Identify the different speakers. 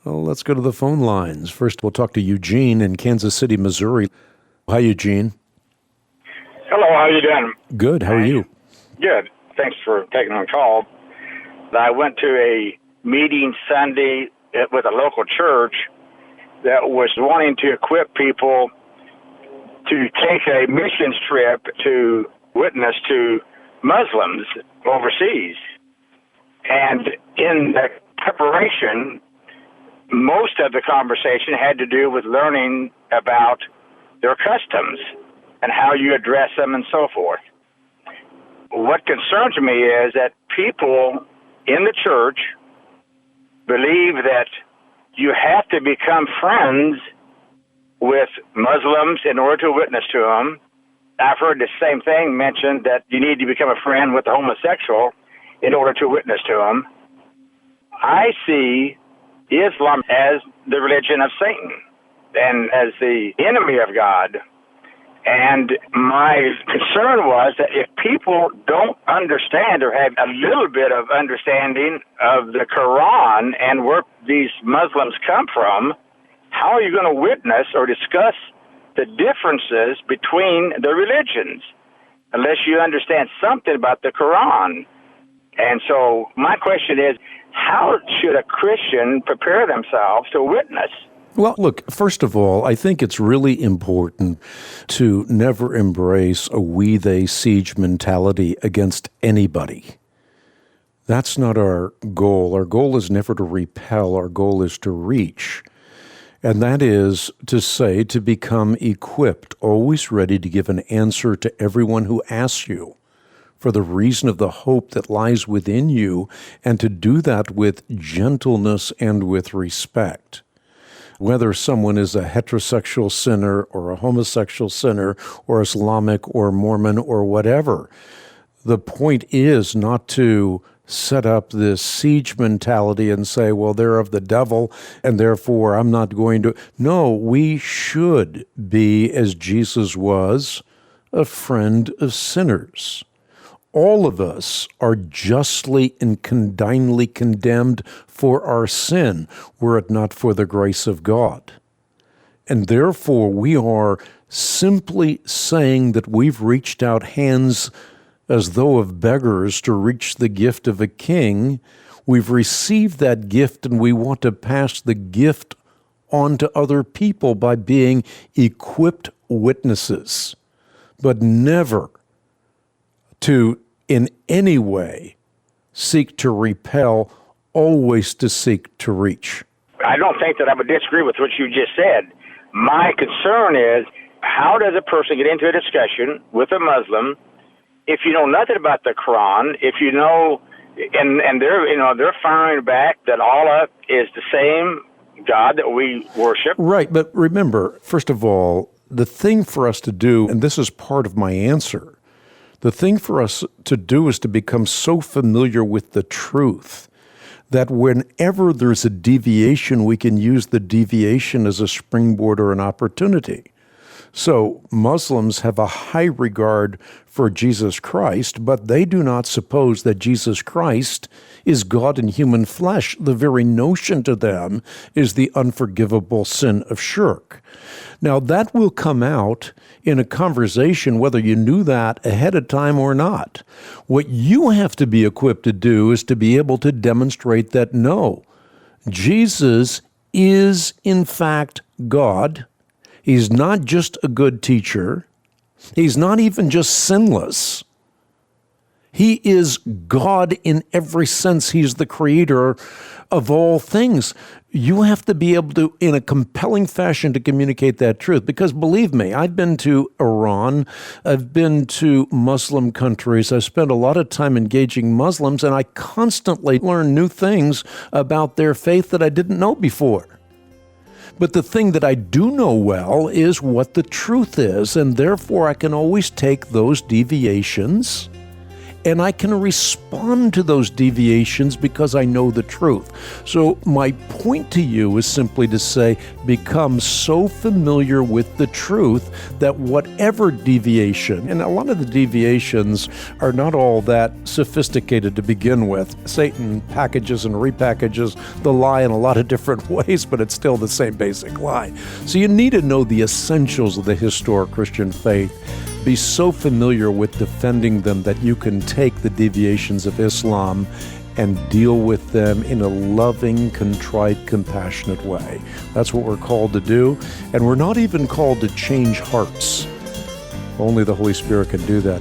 Speaker 1: Well, let's go to the phone lines. First, we'll talk to Eugene in Kansas City, Missouri. Hi, Eugene.
Speaker 2: Hello, how are you doing?
Speaker 1: Good. How are you?
Speaker 2: Good. Thanks for taking my call. I went to a meeting Sunday with a local church that was wanting to equip people to take a missions trip to witness to Muslims overseas. And in the preparation, most of the conversation had to do with learning about their customs and how you address them and so forth. What concerns me is that people in the church believe that you have to become friends with Muslims in order to witness to them. I've heard the same thing mentioned, that you need to become a friend with the homosexual in order to witness to them. I see Islam as the religion of Satan and as the enemy of God. And my concern was that if people don't understand or have a little bit of understanding of the Quran and where these Muslims come from, how are you going to witness or discuss the differences between the religions unless you understand something about the Quran? And so my question is, how should a Christian prepare themselves to witness?
Speaker 1: Well, look, first of all, I think it's really important to never embrace a we, they, siege mentality against anybody. That's not our goal. Our goal is never to repel. Our goal is to reach. And that is to say, to become equipped, always ready to give an answer to everyone who asks you for the reason of the hope that lies within you, and to do that with gentleness and with respect. Whether someone is a heterosexual sinner or a homosexual sinner or Islamic or Mormon or whatever, the point is not to set up this siege mentality and say, well, they're of the devil and therefore I'm not going to. No, we should be, as Jesus was, a friend of sinners. All of us are justly and condignly condemned for our sin, were it not for the grace of God. And therefore, we are simply saying that we've reached out hands as though of beggars to reach the gift of a king. We've received that gift, and we want to pass the gift on to other people by being equipped witnesses, but never to in any way seek to repel, always to seek to reach.
Speaker 2: I don't think that I would disagree with what you just said. My concern is, how does a person get into a discussion with a Muslim if you know nothing about the Quran, if you know, and they're firing back that Allah is the same God that we worship?
Speaker 1: Right, but remember, first of all, the thing for us to do, and this is part of my answer, the thing for us to do is to become so familiar with the truth that whenever there's a deviation, we can use the deviation as a springboard or an opportunity. So Muslims have a high regard for Jesus Christ, but they do not suppose that Jesus Christ is God in human flesh. The very notion to them is the unforgivable sin of shirk. Now, that will come out in a conversation whether you knew that ahead of time or not. What you have to be equipped to do is to be able to demonstrate that, no, Jesus is in fact God. He's not just a good teacher. He's not even just sinless. He is God in every sense. He's the creator of all things. You have to be able to, in a compelling fashion, to communicate that truth. Because believe me, I've been to Iran, I've been to Muslim countries, I've spent a lot of time engaging Muslims, and I constantly learn new things about their faith that I didn't know before. But the thing that I do know well is what the truth is, and therefore I can always take those deviations and I can respond to those deviations because I know the truth. So my point to you is simply to say, become so familiar with the truth that whatever deviation, and a lot of the deviations are not all that sophisticated to begin with. Satan packages and repackages the lie in a lot of different ways, but it's still the same basic lie. So you need to know the essentials of the historic Christian faith. Be so familiar with defending them that you can take the deviations of Islam and deal with them in a loving, contrite, compassionate way. That's what we're called to do. And we're not even called to change hearts. Only the Holy Spirit can do that.